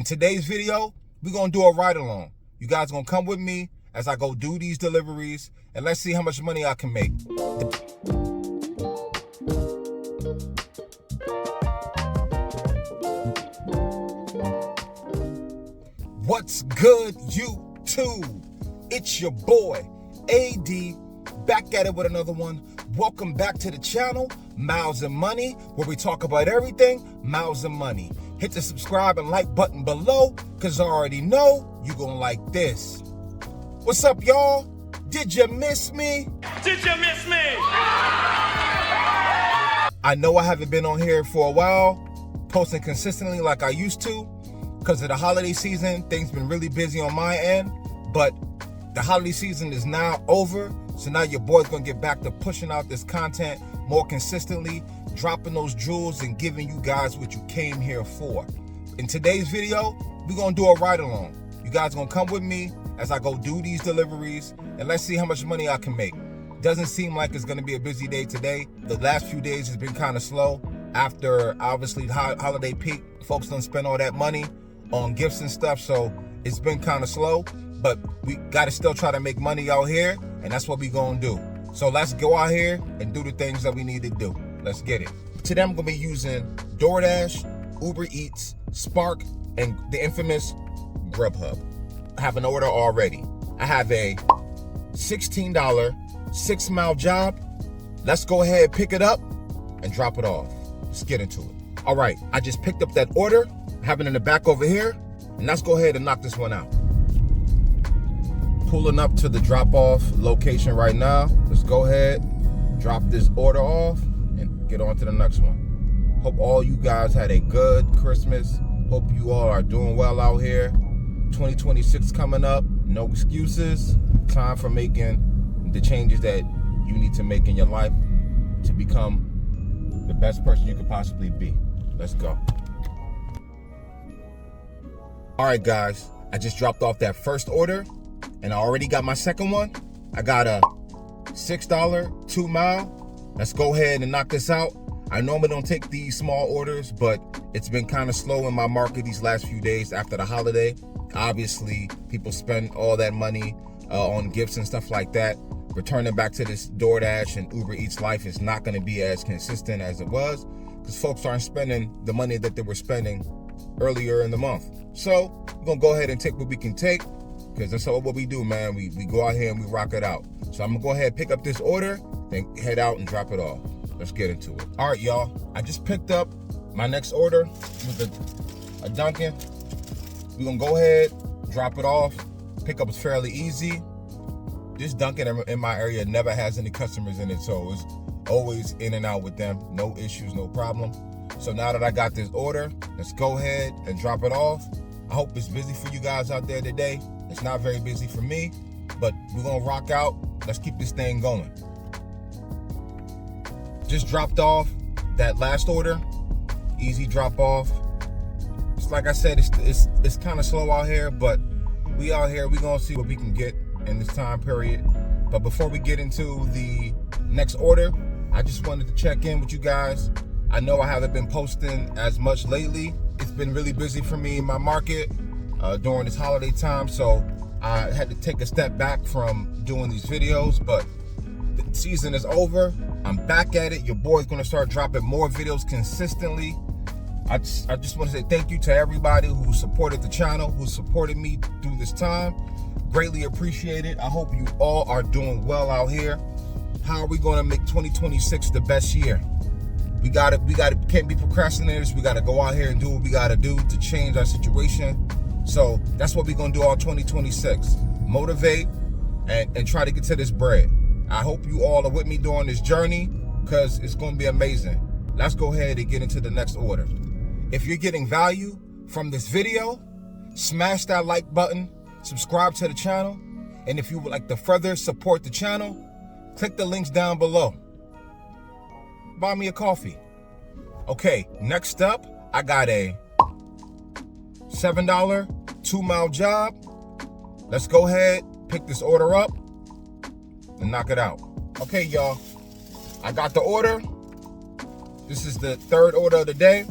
In today's video, we're going to do a ride-along. You guys going to come with me as I go do these deliveries, and let's see how much money I can make. What's good, YouTube? It's your boy, AD, back at it with another one. Welcome back to the channel, Miles and Money, where we talk about everything miles and money. Hit the subscribe and like button below, because I already know you're going to like this. What's up, y'all? Did you miss me? Did you miss me? I know I haven't been on here for a while, posting consistently like I used to. Because of the holiday season, things been really busy on my end, but the holiday season is now over, so now your boy's gonna get back to pushing out this content more consistently, dropping those jewels and giving you guys what you came here for. In today's video, we're gonna do a ride-along. You guys gonna come with me as I go do these deliveries, and let's see how much money I can make. Doesn't seem like it's gonna be a busy day today. The last few days has been kind of slow. After, obviously, the holiday peak, folks don't spend all that money on gifts and stuff, so it's been kind of slow, but we gotta still try to make money out here, and that's what we gonna do. So let's go out here and do the things that we need to do. Let's get it. Today I'm gonna be using DoorDash, Uber Eats, Spark, and the infamous Grubhub. I have an order already. I have a $16 6-mile job. Let's go ahead, pick it up, and drop it off. Let's get into it. All right, I just picked up that order. I have it in the back over here, and let's go ahead and knock this one out. Pulling up to the drop-off location right now. Let's go ahead, drop this order off, and get on to the next one. Hope all you guys had a good Christmas. Hope you all are doing well out here. 2026 coming up, no excuses. Time for making the changes that you need to make in your life to become the best person you could possibly be. Let's go. All right, guys, I just dropped off that first order, and I already got my second one. I got a $6 2-mile. Let's go ahead and knock this out. I normally don't take these small orders, but it's been kind of slow in my market these last few days after the holiday. Obviously, people spend all that money on gifts and stuff like that. Returning back to this DoorDash and Uber Eats life is not going to be as consistent as it was, because folks aren't spending the money that they were spending earlier in the month. So we're gonna go ahead and take what we can take, because that's all what we do, man. We go out here and we rock it out. So I'm gonna go ahead and pick up this order, then head out and drop it off. Let's get into it. All right, y'all, I just picked up my next order with a Dunkin'. We're gonna go ahead, drop it off. Pickup is fairly easy. This Dunkin' in my area never has any customers in it, so it's always in and out with them. No issues, no problem. So now that I got this order, let's go ahead and drop it off. I hope it's busy for you guys out there today. It's not very busy for me, but we're gonna rock out. Let's keep this thing going. Just dropped off that last order. Easy drop off. Just like I said, it's kind of slow out here, but we out here, we gonna see what we can get in this time period. But before we get into the next order, I just wanted to check in with you guys. I know I haven't been posting as much lately. It's been really busy for me in my market during this holiday time, so I had to take a step back from doing these videos, but the season is over. I'm back at it. Your boy's gonna start dropping more videos consistently. I just want to say thank you to everybody who supported the channel, who supported me through this time. Greatly appreciate it. I hope you all are doing well out here. How are we gonna make 2026 the best year? We can't be procrastinators. We gotta go out here and do what we gotta do to change our situation. So that's what we're gonna do all 2026. Motivate and try to get to this bread. I hope you all are with me during this journey, because it's gonna be amazing. Let's go ahead and get into the next order. If you're getting value from this video, smash that like button, subscribe to the channel, and if you would like to further support the channel, click the links down below. Buy me a coffee. Okay, next up, I got a $7 2-mile job. Let's go ahead, pick this order up, and knock it out. Okay, y'all, I got the order. This is the third order of the day.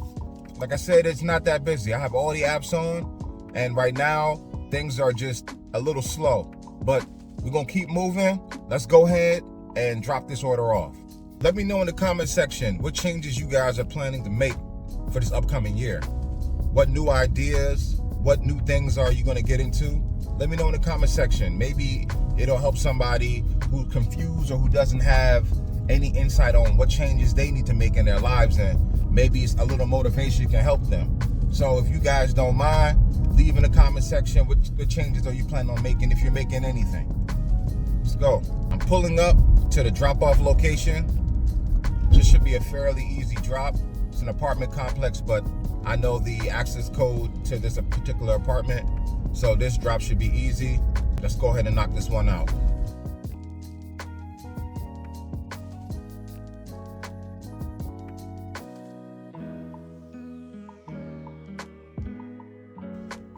Like I said, it's not that busy. I have all the apps on. And right now, things are just a little slow. But we're gonna keep moving. Let's go ahead and drop this order off. Let me know in the comment section what changes you guys are planning to make for this upcoming year. What new ideas, what new things are you gonna get into? Let me know in the comment section. Maybe it'll help somebody who's confused or who doesn't have any insight on what changes they need to make in their lives, and maybe it's a little motivation can help them. So if you guys don't mind, leave in the comment section what changes are you planning on making, if you're making anything. Let's go. I'm pulling up to the drop-off location. This should be a fairly easy drop. It's an apartment complex, but I know the access code to this particular apartment, so this drop should be easy. Let's go ahead and knock this one out.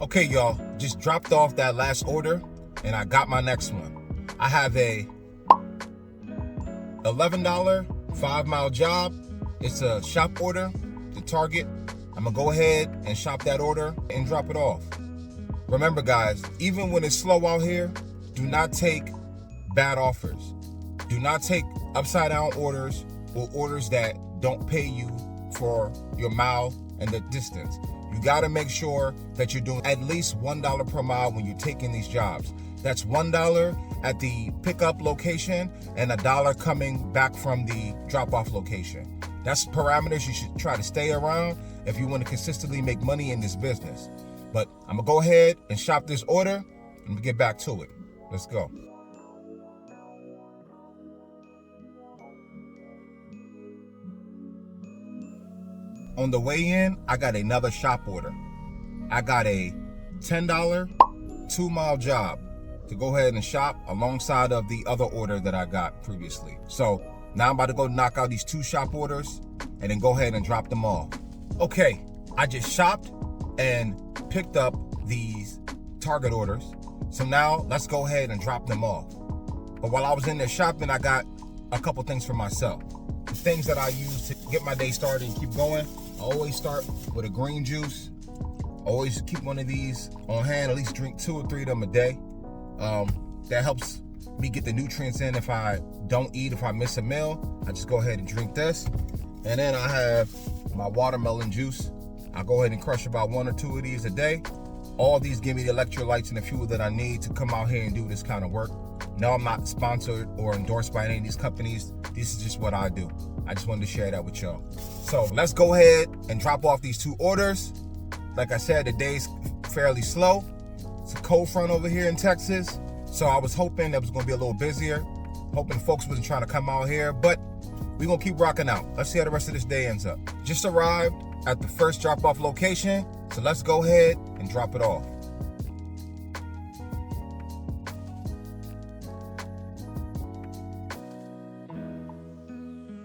Okay, y'all, just dropped off that last order and I got my next one. I have a $11 5-mile job. It's a shop order to Target. I'm gonna go ahead and shop that order and drop it off. Remember guys, even when it's slow out here, do not take bad offers. Do not take upside down orders or orders that don't pay you for your mile and the distance. You gotta make sure that you're doing at least $1 per mile when you're taking these jobs. That's $1 at the pickup location and $1 coming back from the drop-off location. That's parameters you should try to stay around if you want to consistently make money in this business. But I'm gonna go ahead and shop this order and get back to it. Let's go. On the way in, I got another shop order. I got a $10 2-mile job to go ahead and shop alongside of the other order that I got previously. So now I'm about to go knock out these 2 shop orders and then go ahead and drop them off. Okay, I just shopped and picked up these Target orders. So now let's go ahead and drop them off. But while I was in there shopping, I got a couple things for myself. The things that I use to get my day started and keep going. I always start with a green juice. Always keep one of these on hand, at least drink 2 or 3 of them a day. That helps me get the nutrients in. If I don't eat, if I miss a meal, I just go ahead and drink this. And then I have my watermelon juice. I go ahead and crush about 1 or 2 of these a day. All these give me the electrolytes and the fuel that I need to come out here and do this kind of work. No, I'm not sponsored or endorsed by any of these companies. This is just what I do. I just wanted to share that with y'all. So let's go ahead and drop off these 2 orders. Like I said, the day's fairly slow. It's a cold front over here in Texas. So I was hoping that was gonna be a little busier. Hoping folks wasn't trying to come out here, but we're gonna keep rocking out. Let's see how the rest of this day ends up. Just arrived at the first drop-off location. So let's go ahead and drop it off.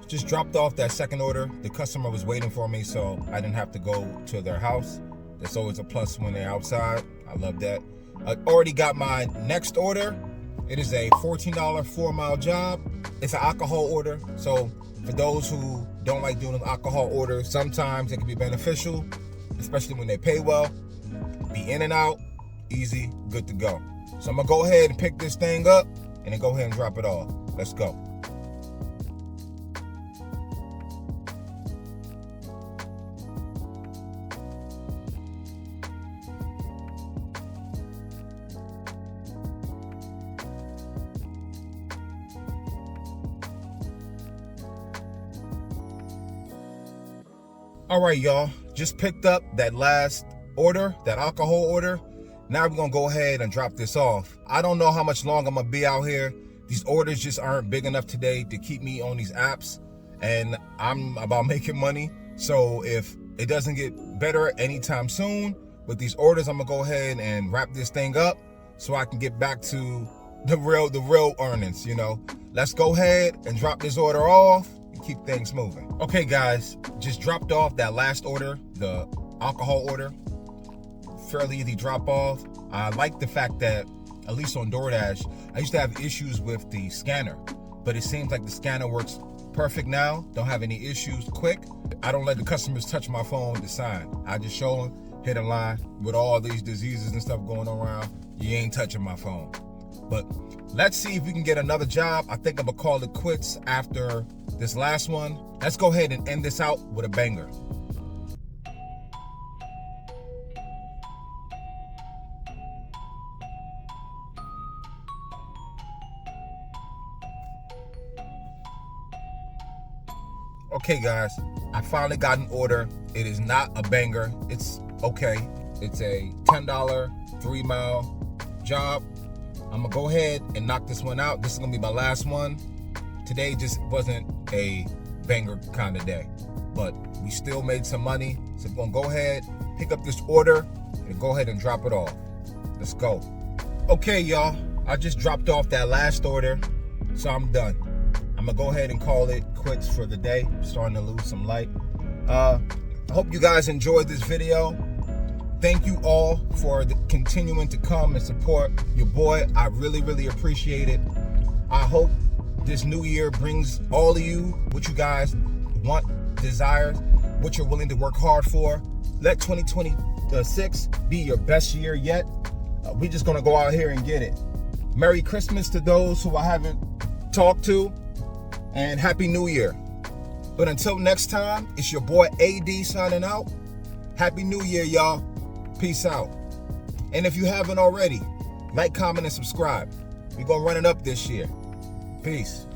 Just dropped off that second order. The customer was waiting for me, so I didn't have to go to their house. That's always a plus when they're outside. I love that. I already got my next order. It is a $14 4-mile job. It's an alcohol order. So for those who don't like doing alcohol orders, sometimes it can be beneficial, especially when they pay well. Be in and out, easy, good to go. So I'm gonna go ahead and pick this thing up and then go ahead and drop it off. Let's go. All right, y'all, just picked up that last order, that alcohol order. Now we're gonna go ahead and drop this off. I don't know how much longer I'm gonna be out here. These orders just aren't big enough today to keep me on these apps, and I'm about making money. So if it doesn't get better anytime soon with these orders, I'm gonna go ahead and wrap this thing up so I can get back to the real earnings, you know. Let's go ahead and drop this order off and keep things moving. Okay guys, just dropped off that last order, the alcohol order. Fairly easy drop off. I like the fact that, at least on DoorDash, I used to have issues with the scanner, but it seems like the scanner works perfect now. Don't have any issues, quick. I don't let the customers touch my phone to sign. I just show them, hit a line. With all these diseases and stuff going around, you ain't touching my phone. But let's see if we can get another job. I think I'm gonna call it quits after this last one. Let's go ahead and end this out with a banger. Okay guys, I finally got an order. It is not a banger. It's okay. It's a $10 3-mile job. I'm gonna go ahead and knock this one out. This is gonna be my last one. Today just wasn't a banger kind of day, but we still made some money. So I'm gonna go ahead, pick up this order, and go ahead and drop it off. Let's go. Okay y'all, I just dropped off that last order, so I'm done. I'm gonna go ahead and call it quits for the day. I'm starting to lose some light. I hope you guys enjoyed this video. Thank you all for continuing to come and support your boy. I really, really appreciate it. I hope this new year brings all of you what you guys want, desire, what you're willing to work hard for. Let 2026 be your best year yet. We're just gonna go out here and get it. Merry Christmas to those who I haven't talked to, and Happy New Year. But until next time, it's your boy AD signing out. Happy New Year, y'all. Peace out. And if you haven't already, like, comment, and subscribe. We're gonna run it up this year. Peace.